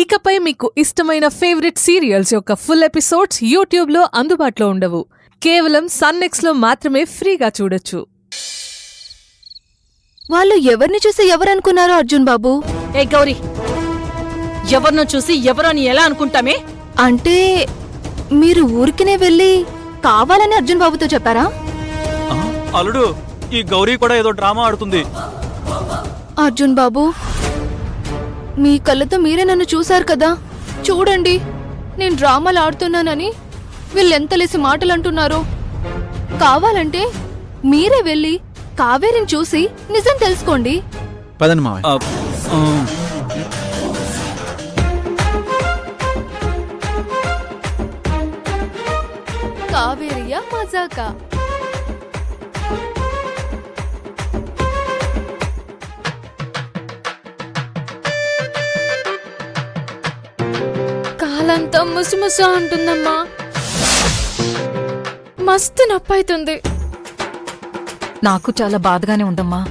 ఇకపై మీకు ఇష్టమైన ఫేవరెట్ సీరియల్స్ యొక్క ఫుల్ ఎపిసోడ్స్ యూట్యూబ్లో అందుబాటులో ఉండవు. కేవలం సన్నెక్స్లో మాత్రమే ఫ్రీగా చూడొచ్చు. వాళ్ళు ఎవరిని చూసి ఎవరనుకున్నారో అర్జున్ బాబు? ఏ గౌరీ, ఎవరినో చూసి ఎవరని ఎలా అనుకుంటామే? అంటే మీరు ఊరికినే వెళ్ళి కావాలని అర్జున్ బాబుతో చెప్పారా? అల్లుడు, ఈ గౌరీ కూడా ఏదో డ్రామా ఆడుతుంది. అర్జున్ బాబు, మీ కళ్ళతో మీరే నన్ను చూశారు కదా. చూడండి, నేను డ్రామాలు ఆడుతున్నానని వీళ్ళెంతలేసి మాటలు అంటున్నారో. కావాలంటే మీరే వెళ్ళి కావేరిని చూసి నిజం తెలుసుకోండి. పదండి మావయ్య. కావేరియా మజాకా? కాలంతా ముసుముసు అంటుందమ్మా. మస్తు నొప్పైతుంది. నాకు చాలా బాధగానే ఉందమ్మా.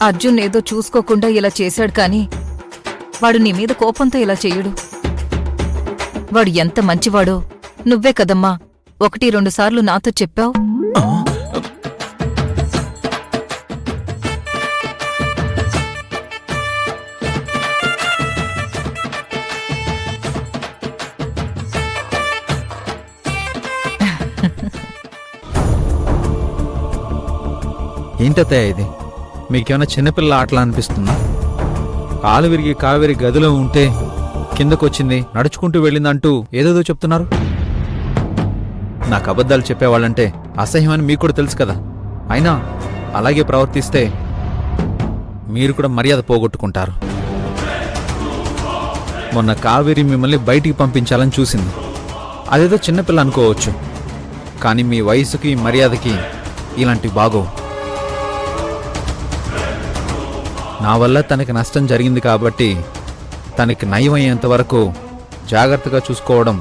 అర్జున్ ఏదో చూసుకోకుండా ఇలా చేశాడు కానీ వాడు నీ మీద కోపంతో ఇలా చెయ్యడు. వాడు ఎంత మంచివాడో నువ్వే కదమ్మా 1-2 సార్లు నాతో చెప్పావు. ఏంటత్తయ్య ఇది? మీకేమైనా చిన్నపిల్ల ఆటలా అనిపిస్తుందా? కాలు విరిగి కావేరి గదిలో ఉంటే కిందకొచ్చింది, నడుచుకుంటూ వెళ్ళిందంటూ ఏదేదో చెప్తున్నారు. నాకు అబద్ధాలు చెప్పేవాళ్ళంటే అసహ్యమని మీకు కూడా తెలుసు కదా. అయినా అలాగే ప్రవర్తిస్తే మీరు కూడా మర్యాద పోగొట్టుకుంటారు. మొన్న కావేరి మిమ్మల్ని బయటికి పంపించాలని చూసింది. అదేదో చిన్నపిల్ల అనుకోవచ్చు, కానీ మీ వయసుకి మర్యాదకి ఇలాంటివి బాగోవు. నా వల్ల తనకి నష్టం జరిగింది కాబట్టి తనకి నయం అయ్యేంత వరకు జాగ్రత్తగా చూసుకోవడం